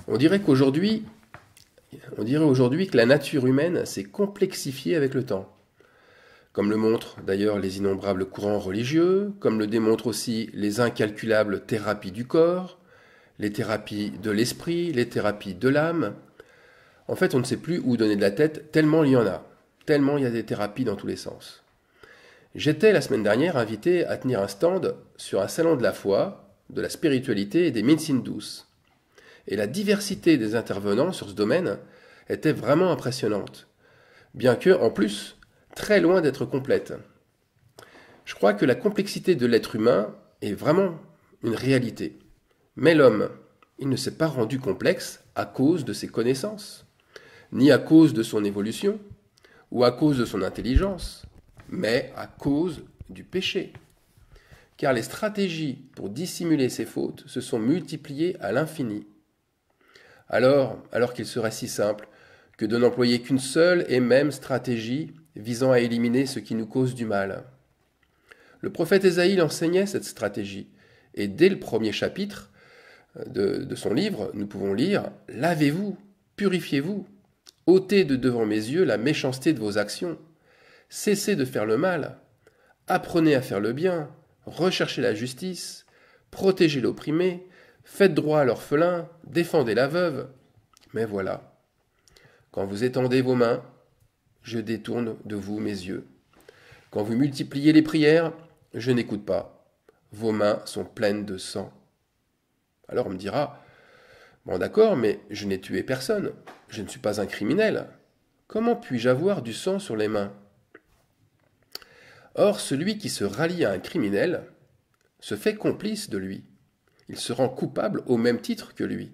On dirait qu'aujourd'hui, on dirait aujourd'hui que la nature humaine s'est complexifiée avec le temps. Comme le montrent d'ailleurs les innombrables courants religieux, comme le démontrent aussi les incalculables thérapies du corps, les thérapies de l'esprit, les thérapies de l'âme. En fait, on ne sait plus où donner de la tête, tellement il y en a. Tellement il y a des thérapies dans tous les sens. J'étais la semaine dernière invité à tenir un stand sur un salon de la foi, de la spiritualité et des médecines douces. Et la diversité des intervenants sur ce domaine était vraiment impressionnante. Bien que, en plus, très loin d'être complète. Je crois que la complexité de l'être humain est vraiment une réalité. Mais l'homme, il ne s'est pas rendu complexe à cause de ses connaissances, ni à cause de son évolution, ou à cause de son intelligence, mais à cause du péché. Car les stratégies pour dissimuler ses fautes se sont multipliées à l'infini. Alors qu'il serait si simple que de n'employer qu'une seule et même stratégie visant à éliminer ce qui nous cause du mal. Le prophète Ésaïe enseignait cette stratégie, et dès le premier chapitre de son livre, nous pouvons lire « Lavez-vous, purifiez-vous, ôtez de devant mes yeux la méchanceté de vos actions, cessez de faire le mal, apprenez à faire le bien, recherchez la justice, protégez l'opprimé, faites droit à l'orphelin, défendez la veuve. Mais voilà, quand vous étendez vos mains, je détourne de vous mes yeux. Quand vous multipliez les prières, je n'écoute pas. Vos mains sont pleines de sang. » Alors on me dira, bon d'accord, mais je n'ai tué personne, je ne suis pas un criminel. Comment puis-je avoir du sang sur les mains? Or, celui qui se rallie à un criminel se fait complice de lui. Il se rend coupable au même titre que lui.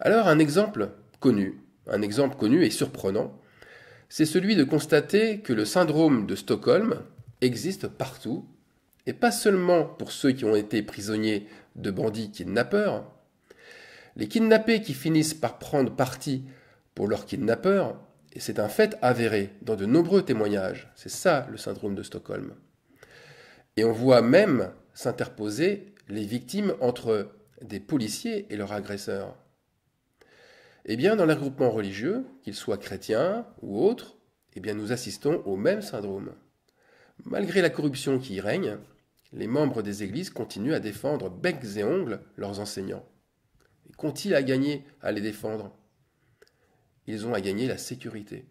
Alors un exemple connu et surprenant, c'est celui de constater que le syndrome de Stockholm existe partout, et pas seulement pour ceux qui ont été prisonniers de bandits kidnappeurs. Les kidnappés qui finissent par prendre parti pour leurs kidnappeurs, et c'est un fait avéré dans de nombreux témoignages, c'est ça le syndrome de Stockholm. Et on voit même s'interposer les victimes entre des policiers et leurs agresseurs. Eh bien, dans les regroupements religieux, qu'ils soient chrétiens ou autres, eh bien, nous assistons au même syndrome. Malgré la corruption qui y règne, les membres des églises continuent à défendre becs et ongles leurs enseignants. Et qu'ont-ils à gagner à les défendre? Ils ont à gagner la sécurité.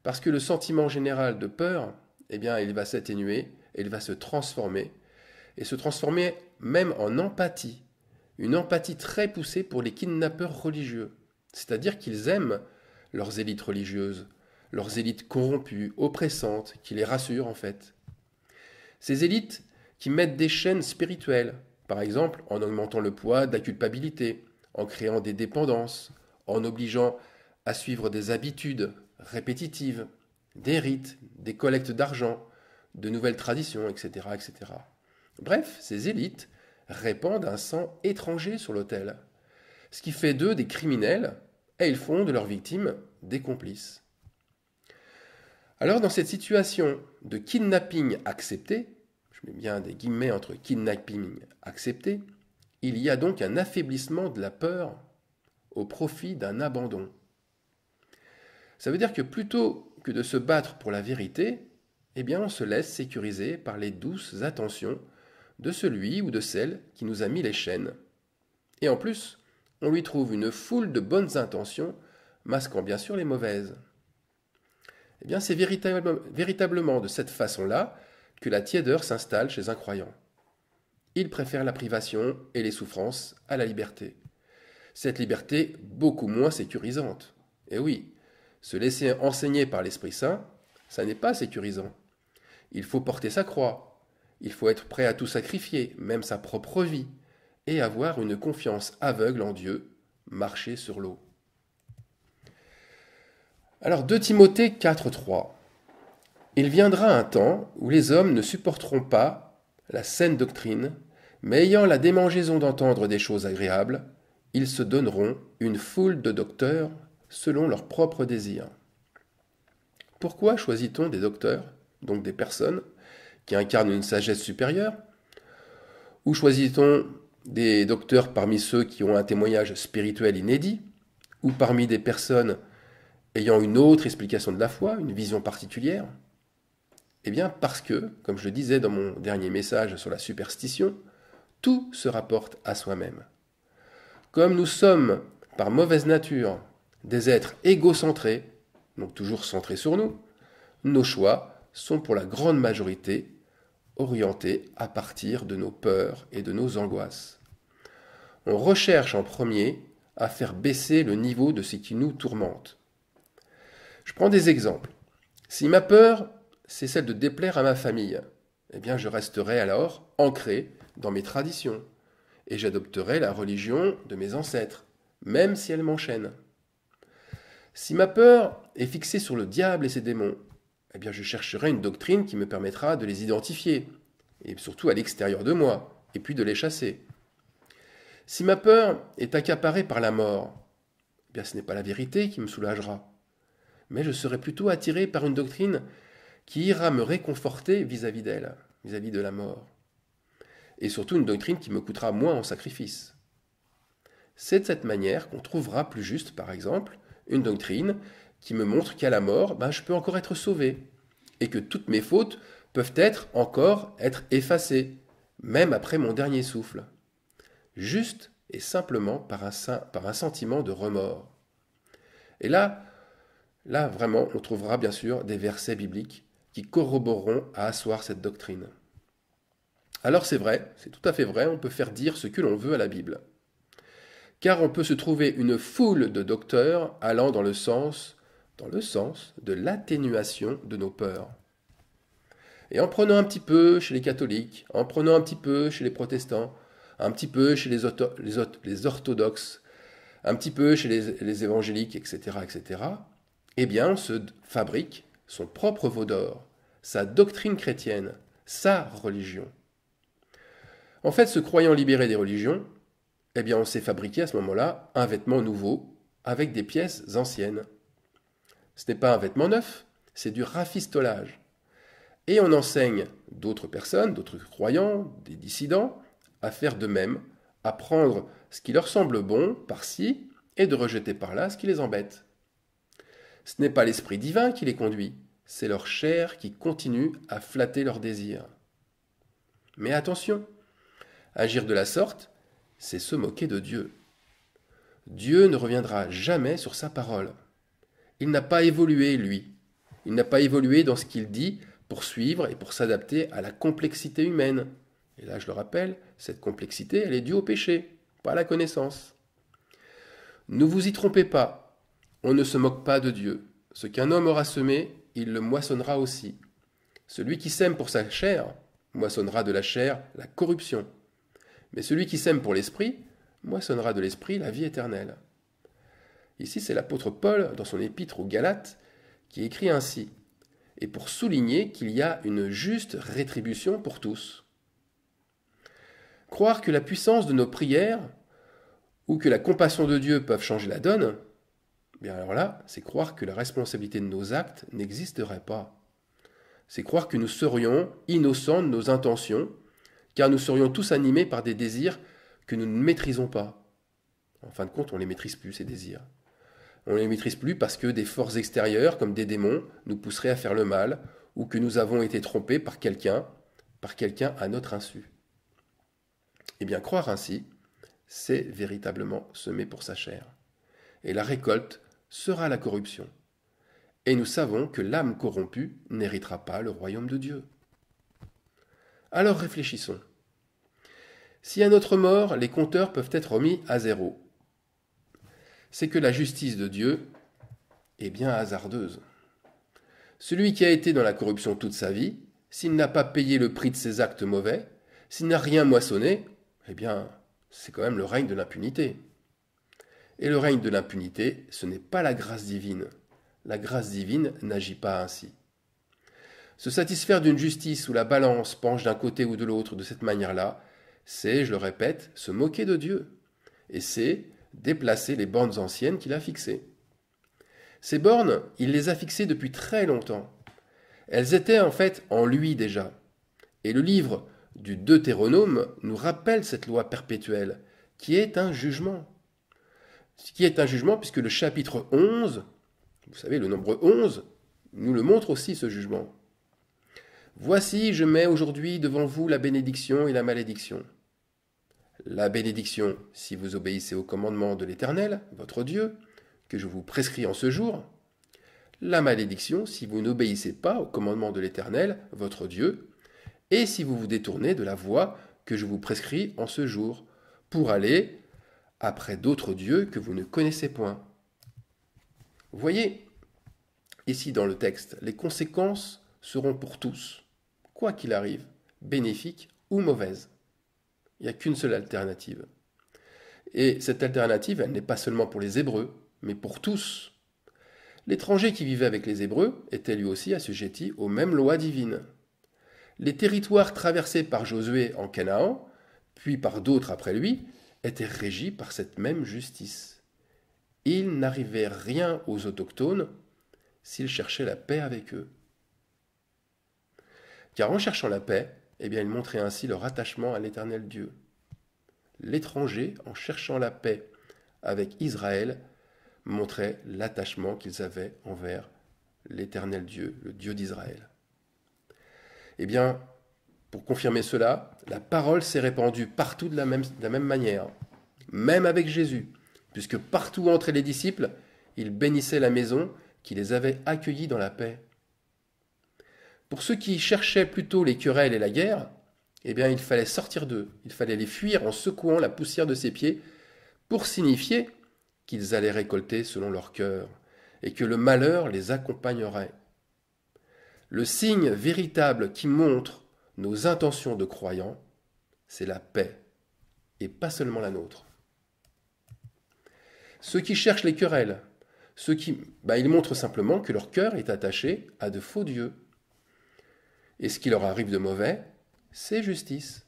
Parce que le sentiment général de peur, eh bien, il va s'atténuer, et il va se transformer, et se transformer même en empathie. Une empathie très poussée pour les kidnappeurs religieux. C'est-à-dire qu'ils aiment leurs élites religieuses, leurs élites corrompues, oppressantes, qui les rassurent en fait. Ces élites qui mettent des chaînes spirituelles, par exemple en augmentant le poids de la culpabilité, en créant des dépendances, en obligeant à suivre des habitudes répétitives, des rites, des collectes d'argent, de nouvelles traditions, etc., etc. Bref, ces élites répandent un sang étranger sur l'autel, ce qui fait d'eux des criminels, et ils font de leurs victimes des complices. Alors dans cette situation de kidnapping accepté, je mets bien des guillemets entre kidnapping accepté, il y a donc un affaiblissement de la peur au profit d'un abandon. Ça veut dire que plutôt que de se battre pour la vérité, eh bien on se laisse sécuriser par les douces attentions de celui ou de celle qui nous a mis les chaînes. Et en plus, on lui trouve une foule de bonnes intentions, masquant bien sûr les mauvaises. Eh bien, c'est véritablement de cette façon-là que la tiédeur s'installe chez un croyant. Il préfère la privation et les souffrances à la liberté. Cette liberté beaucoup moins sécurisante. Et oui, se laisser enseigner par l'Esprit Saint, ça n'est pas sécurisant. Il faut porter sa croix, il faut être prêt à tout sacrifier, même sa propre vie, et avoir une confiance aveugle en Dieu, marcher sur l'eau. Alors 2 Timothée 4,3. Il viendra un temps où les hommes ne supporteront pas la saine doctrine, mais ayant la démangeaison d'entendre des choses agréables, ils se donneront une foule de docteurs selon leurs propres désirs. Pourquoi choisit-on des docteurs, donc des personnes qui incarnent une sagesse supérieure? Ou choisit-on des docteurs parmi ceux qui ont un témoignage spirituel inédit, ou parmi des personnes ayant une autre explication de la foi, une vision particulière? Eh bien parce que, comme je le disais dans mon dernier message sur la superstition, tout se rapporte à soi-même. Comme nous sommes, par mauvaise nature, des êtres égocentrés, donc toujours centrés sur nous, nos choix sont pour la grande majorité orientés à partir de nos peurs et de nos angoisses. On recherche en premier à faire baisser le niveau de ce qui nous tourmente. Je prends des exemples. Si ma peur, c'est celle de déplaire à ma famille, eh bien je resterai alors ancré dans mes traditions et j'adopterai la religion de mes ancêtres, même si elle m'enchaîne. Si ma peur est fixée sur le diable et ses démons, eh bien je chercherai une doctrine qui me permettra de les identifier, et surtout à l'extérieur de moi, et puis de les chasser. Si ma peur est accaparée par la mort, eh bien ce n'est pas la vérité qui me soulagera, mais je serai plutôt attiré par une doctrine qui ira me réconforter vis-à-vis d'elle, vis-à-vis de la mort. Et surtout une doctrine qui me coûtera moins en sacrifice. C'est de cette manière qu'on trouvera plus juste, par exemple, une doctrine qui me montre qu'à la mort, je peux encore être sauvé, et que toutes mes fautes peuvent encore être effacées, même après mon dernier souffle. Juste et simplement par un sentiment de remords. Et là, vraiment, on trouvera bien sûr des versets bibliques qui corroboreront à asseoir cette doctrine. Alors c'est vrai, c'est tout à fait vrai, on peut faire dire ce que l'on veut à la Bible. Car on peut se trouver une foule de docteurs allant dans le sens de l'atténuation de nos peurs. Et en prenant un petit peu chez les catholiques, en prenant un petit peu chez les protestants, un petit peu chez les orthodoxes, un petit peu chez les évangéliques, etc., eh bien on se fabrique son propre veau d'or, sa doctrine chrétienne, sa religion. En fait, se croyant libéré des religions, eh bien on s'est fabriqué à ce moment-là un vêtement nouveau avec des pièces anciennes. Ce n'est pas un vêtement neuf, c'est du rafistolage. Et on enseigne d'autres personnes, d'autres croyants, des dissidents, à faire de même, à prendre ce qui leur semble bon par-ci et de rejeter par-là ce qui les embête. Ce n'est pas l'esprit divin qui les conduit, c'est leur chair qui continue à flatter leurs désirs. Mais attention, agir de la sorte, c'est se moquer de Dieu. Dieu ne reviendra jamais sur sa parole. Il n'a pas évolué, lui. Il n'a pas évolué dans ce qu'il dit pour suivre et pour s'adapter à la complexité humaine. Et là, je le rappelle, cette complexité, elle est due au péché, pas à la connaissance. Ne vous y trompez pas, on ne se moque pas de Dieu. Ce qu'un homme aura semé, il le moissonnera aussi. Celui qui sème pour sa chair, moissonnera de la chair la corruption. Mais celui qui sème pour l'esprit, moissonnera de l'esprit la vie éternelle. Ici, c'est l'apôtre Paul, dans son épître aux Galates, qui écrit ainsi, et pour souligner qu'il y a une juste rétribution pour tous. Croire que la puissance de nos prières ou que la compassion de Dieu peuvent changer la donne, bien alors là, c'est croire que la responsabilité de nos actes n'existerait pas. C'est croire que nous serions innocents de nos intentions, car nous serions tous animés par des désirs que nous ne maîtrisons pas. En fin de compte, on ne les maîtrise plus, ces désirs. On ne les maîtrise plus parce que des forces extérieures, comme des démons, nous pousseraient à faire le mal, ou que nous avons été trompés par quelqu'un à notre insu. Eh bien, croire ainsi, c'est véritablement semer pour sa chair. Et la récolte sera la corruption. Et nous savons que l'âme corrompue n'héritera pas le royaume de Dieu. Alors réfléchissons. Si à notre mort, les compteurs peuvent être remis à zéro, c'est que la justice de Dieu est bien hasardeuse. Celui qui a été dans la corruption toute sa vie, s'il n'a pas payé le prix de ses actes mauvais, s'il n'a rien moissonné, eh bien, c'est quand même le règne de l'impunité. Et le règne de l'impunité, ce n'est pas la grâce divine. La grâce divine n'agit pas ainsi. Se satisfaire d'une justice où la balance penche d'un côté ou de l'autre de cette manière-là, c'est, je le répète, se moquer de Dieu. Et c'est déplacer les bornes anciennes qu'il a fixées. Ces bornes, il les a fixées depuis très longtemps. Elles étaient en fait en lui déjà. Et le livre du Deutéronome nous rappelle cette loi perpétuelle, qui est un jugement. Ce qui est un jugement puisque le chapitre 11, vous savez, le nombre 11, nous le montre aussi ce jugement. Voici, je mets aujourd'hui devant vous la bénédiction et la malédiction. La bénédiction, si vous obéissez au commandement de l'Éternel, votre Dieu, que je vous prescris en ce jour. La malédiction, si vous n'obéissez pas au commandement de l'Éternel, votre Dieu, et si vous vous détournez de la voie que je vous prescris en ce jour, pour aller après d'autres dieux que vous ne connaissez point. Vous voyez, ici dans le texte, les conséquences seront pour tous, quoi qu'il arrive, bénéfiques ou mauvaises. Il n'y a qu'une seule alternative. Et cette alternative, elle n'est pas seulement pour les Hébreux, mais pour tous. L'étranger qui vivait avec les Hébreux était lui aussi assujetti aux mêmes lois divines. Les territoires traversés par Josué en Canaan, puis par d'autres après lui, étaient régis par cette même justice. Il n'arrivait rien aux autochtones s'ils cherchaient la paix avec eux. Car en cherchant la paix, eh bien, ils montraient ainsi leur attachement à l'Éternel Dieu. L'étranger, en cherchant la paix avec Israël, montrait l'attachement qu'ils avaient envers l'Éternel Dieu, le Dieu d'Israël. Eh bien, pour confirmer cela, la parole s'est répandue partout de la même manière, même avec Jésus, puisque partout où entraient les disciples, ils bénissaient la maison qui les avait accueillis dans la paix. Pour ceux qui cherchaient plutôt les querelles et la guerre, eh bien, il fallait sortir d'eux, il fallait les fuir en secouant la poussière de ses pieds pour signifier qu'ils allaient récolter selon leur cœur et que le malheur les accompagnerait. Le signe véritable qui montre nos intentions de croyants, c'est la paix, et pas seulement la nôtre. Ceux qui cherchent les querelles, ils montrent simplement que leur cœur est attaché à de faux dieux. Et ce qui leur arrive de mauvais, c'est justice.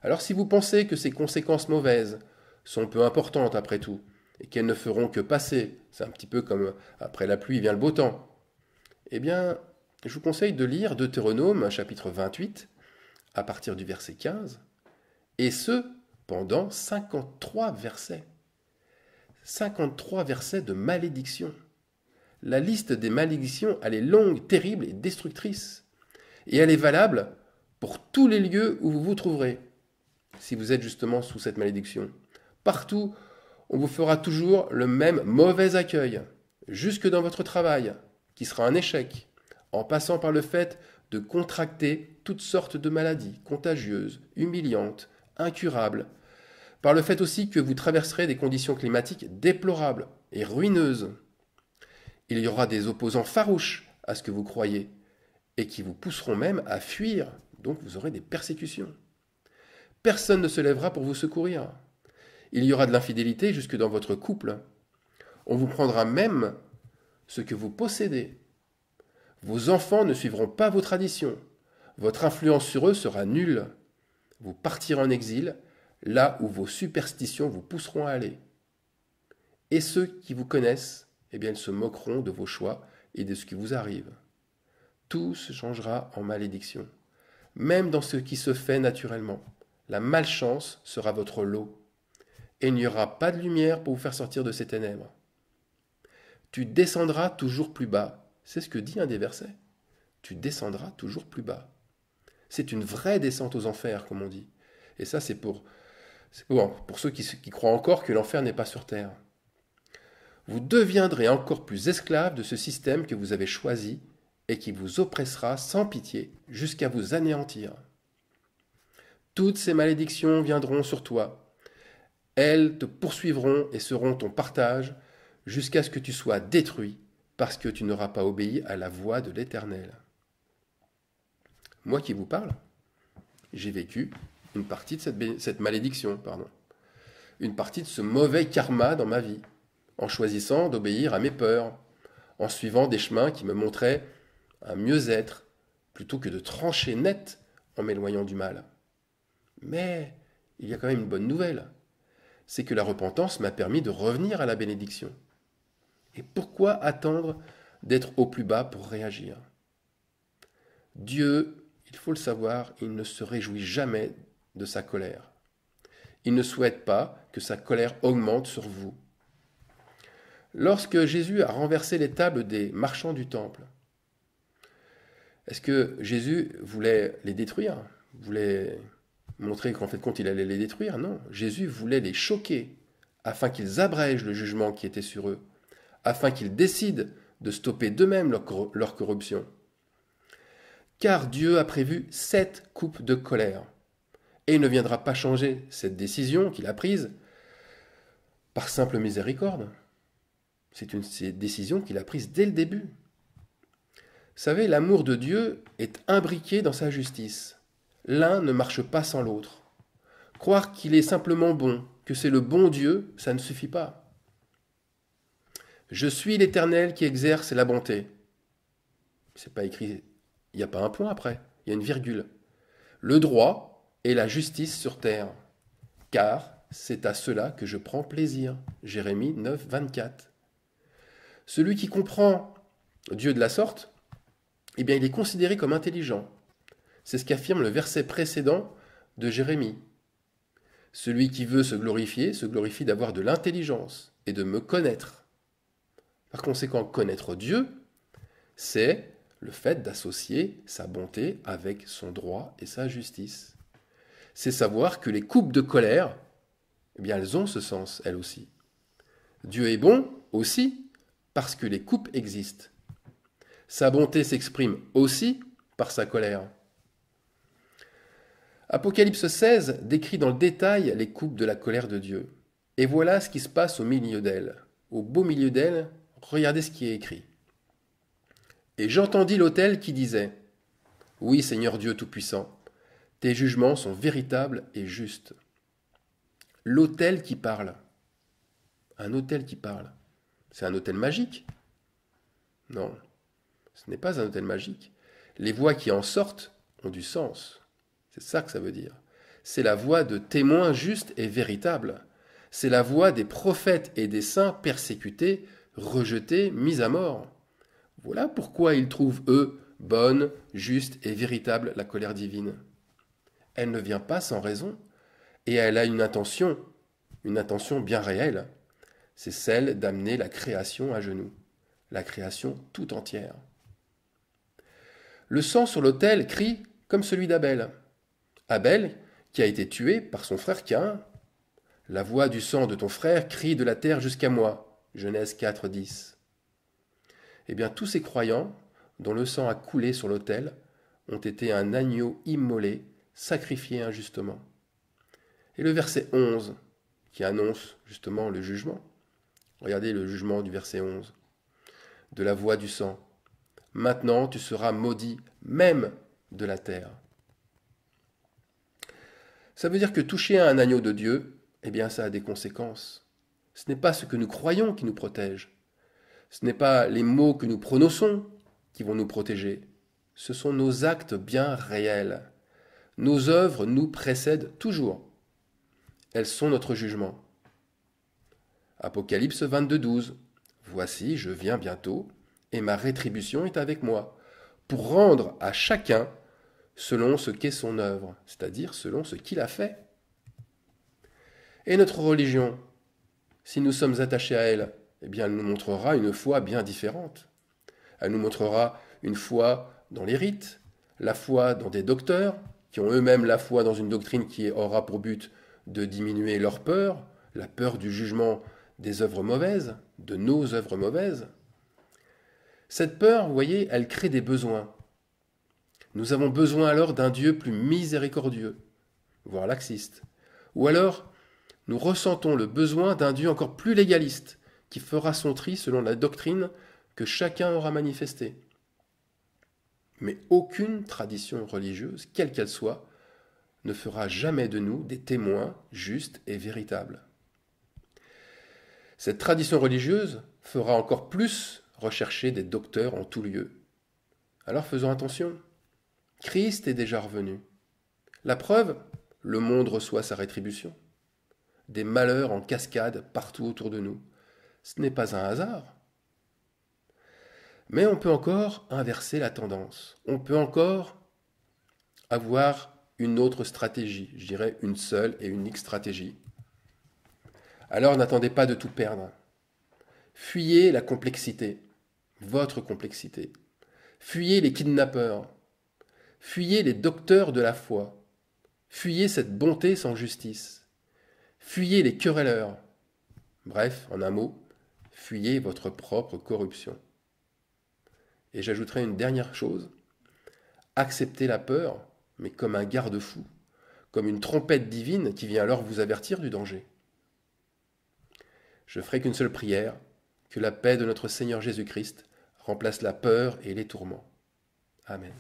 Alors si vous pensez que ces conséquences mauvaises sont peu importantes après tout, et qu'elles ne feront que passer, c'est un petit peu comme après la pluie vient le beau temps, eh bien, je vous conseille de lire Deutéronome, chapitre 28, à partir du verset 15, et ce, pendant 53 versets. 53 versets de malédiction. La liste des malédictions, elle est longue, terrible et destructrice. Et elle est valable pour tous les lieux où vous vous trouverez, si vous êtes justement sous cette malédiction. Partout, on vous fera toujours le même mauvais accueil, jusque dans votre travail, qui sera un échec, en passant par le fait de contracter toutes sortes de maladies contagieuses, humiliantes, incurables, par le fait aussi que vous traverserez des conditions climatiques déplorables et ruineuses. Il y aura des opposants farouches à ce que vous croyez, et qui vous pousseront même à fuir, donc vous aurez des persécutions. Personne ne se lèvera pour vous secourir. Il y aura de l'infidélité jusque dans votre couple. On vous prendra même ce que vous possédez. Vos enfants ne suivront pas vos traditions. Votre influence sur eux sera nulle. Vous partirez en exil, là où vos superstitions vous pousseront à aller. Et ceux qui vous connaissent, eh bien, ils se moqueront de vos choix et de ce qui vous arrive. Tout se changera en malédiction. Même dans ce qui se fait naturellement, la malchance sera votre lot. Et il n'y aura pas de lumière pour vous faire sortir de ces ténèbres. Tu descendras toujours plus bas. C'est ce que dit un des versets. Tu descendras toujours plus bas. C'est une vraie descente aux enfers, comme on dit. Et ça, c'est pour ceux qui croient encore que l'enfer n'est pas sur terre. Vous deviendrez encore plus esclaves de ce système que vous avez choisi et qui vous oppressera sans pitié jusqu'à vous anéantir. Toutes ces malédictions viendront sur toi. Elles te poursuivront et seront ton partage jusqu'à ce que tu sois détruit parce que tu n'auras pas obéi à la voix de l'Éternel. Moi qui vous parle, j'ai vécu une partie de cette malédiction, une partie de ce mauvais karma dans ma vie, en choisissant d'obéir à mes peurs, en suivant des chemins qui me montraient un mieux-être, plutôt que de trancher net en m'éloignant du mal. Mais il y a quand même une bonne nouvelle, c'est que la repentance m'a permis de revenir à la bénédiction. Et pourquoi attendre d'être au plus bas pour réagir ? Dieu, il faut le savoir, il ne se réjouit jamais de sa colère. Il ne souhaite pas que sa colère augmente sur vous. Lorsque Jésus a renversé les tables des marchands du temple, est-ce que Jésus voulait les détruire? Voulait montrer qu'en fait de compte il allait les détruire? Non, Jésus voulait les choquer afin qu'ils abrègent le jugement qui était sur eux, afin qu'ils décident de stopper d'eux-mêmes leur corruption. Car Dieu a prévu 7 coupes de colère, et il ne viendra pas changer cette décision qu'il a prise par simple miséricorde. C'est une décision qu'il a prise dès le début. Vous savez, l'amour de Dieu est imbriqué dans sa justice. L'un ne marche pas sans l'autre. Croire qu'il est simplement bon, que c'est le bon Dieu, ça ne suffit pas. Je suis l'Éternel qui exerce la bonté. C'est pas écrit, il n'y a pas un point après, il y a une virgule. Le droit et la justice sur terre, car c'est à cela que je prends plaisir. Jérémie 9, 24. Celui qui comprend Dieu de la sorte, eh bien, il est considéré comme intelligent. C'est ce qu'affirme le verset précédent de Jérémie. Celui qui veut se glorifie d'avoir de l'intelligence et de me connaître. Par conséquent, connaître Dieu, c'est le fait d'associer sa bonté avec son droit et sa justice. C'est savoir que les coupes de colère, eh bien, elles ont ce sens, elles aussi. Dieu est bon aussi parce que les coupes existent. Sa bonté s'exprime aussi par sa colère. Apocalypse 16 décrit dans le détail les coupes de la colère de Dieu. Et voilà ce qui se passe au milieu d'elle. Au beau milieu d'elle, regardez ce qui est écrit. Et j'entendis l'autel qui disait « Oui, Seigneur Dieu Tout-Puissant, tes jugements sont véritables et justes. » L'autel qui parle. Un autel qui parle. C'est un autel magique? Non. Ce n'est pas un autel magique. Les voix qui en sortent ont du sens. C'est ça que ça veut dire. C'est la voix de témoins justes et véritables. C'est la voix des prophètes et des saints persécutés, rejetés, mis à mort. Voilà pourquoi ils trouvent, eux, bonne, juste et véritable la colère divine. Elle ne vient pas sans raison, et elle a une intention bien réelle. C'est celle d'amener la création à genoux, la création tout entière. Le sang sur l'autel crie comme celui d'Abel. Abel, qui a été tué par son frère Caïn. La voix du sang de ton frère crie de la terre jusqu'à moi. Genèse 4, 10. Eh bien, tous ces croyants, dont le sang a coulé sur l'autel, ont été un agneau immolé, sacrifié injustement. Et le verset 11, qui annonce justement le jugement. Regardez le jugement du verset 11. De la voix du sang. Maintenant, tu seras maudit, même de la terre. Ça veut dire que toucher à un agneau de Dieu, eh bien, ça a des conséquences. Ce n'est pas ce que nous croyons qui nous protège. Ce n'est pas les mots que nous prononçons qui vont nous protéger. Ce sont nos actes bien réels. Nos œuvres nous précèdent toujours. Elles sont notre jugement. Apocalypse 22, 12. Voici, je viens bientôt, et ma rétribution est avec moi, pour rendre à chacun selon ce qu'est son œuvre, c'est-à-dire selon ce qu'il a fait. Et notre religion, si nous sommes attachés à elle, eh bien elle nous montrera une foi bien différente. Elle nous montrera une foi dans les rites, la foi dans des docteurs, qui ont eux-mêmes la foi dans une doctrine qui aura pour but de diminuer leur peur, la peur du jugement des œuvres mauvaises, de nos œuvres mauvaises. Cette peur, vous voyez, elle crée des besoins. Nous avons besoin alors d'un Dieu plus miséricordieux, voire laxiste. Ou alors, nous ressentons le besoin d'un Dieu encore plus légaliste, qui fera son tri selon la doctrine que chacun aura manifestée. Mais aucune tradition religieuse, quelle qu'elle soit, ne fera jamais de nous des témoins justes et véritables. Cette tradition religieuse fera encore plus rechercher des docteurs en tout lieu. Alors faisons attention. Christ est déjà revenu. La preuve, le monde reçoit sa rétribution. Des malheurs en cascade partout autour de nous. Ce n'est pas un hasard. Mais on peut encore inverser la tendance. On peut encore avoir une autre stratégie, je dirais une seule et unique stratégie. Alors n'attendez pas de tout perdre. Fuyez la complexité, votre complexité. Fuyez les kidnappeurs. Fuyez les docteurs de la foi. Fuyez cette bonté sans justice. Fuyez les querelleurs. Bref, en un mot, fuyez votre propre corruption. Et j'ajouterai une dernière chose. Acceptez la peur, mais comme un garde-fou, comme une trompette divine qui vient alors vous avertir du danger. Je ferai qu'une seule prière, que la paix de notre Seigneur Jésus-Christ remplace la peur et les tourments. Amen.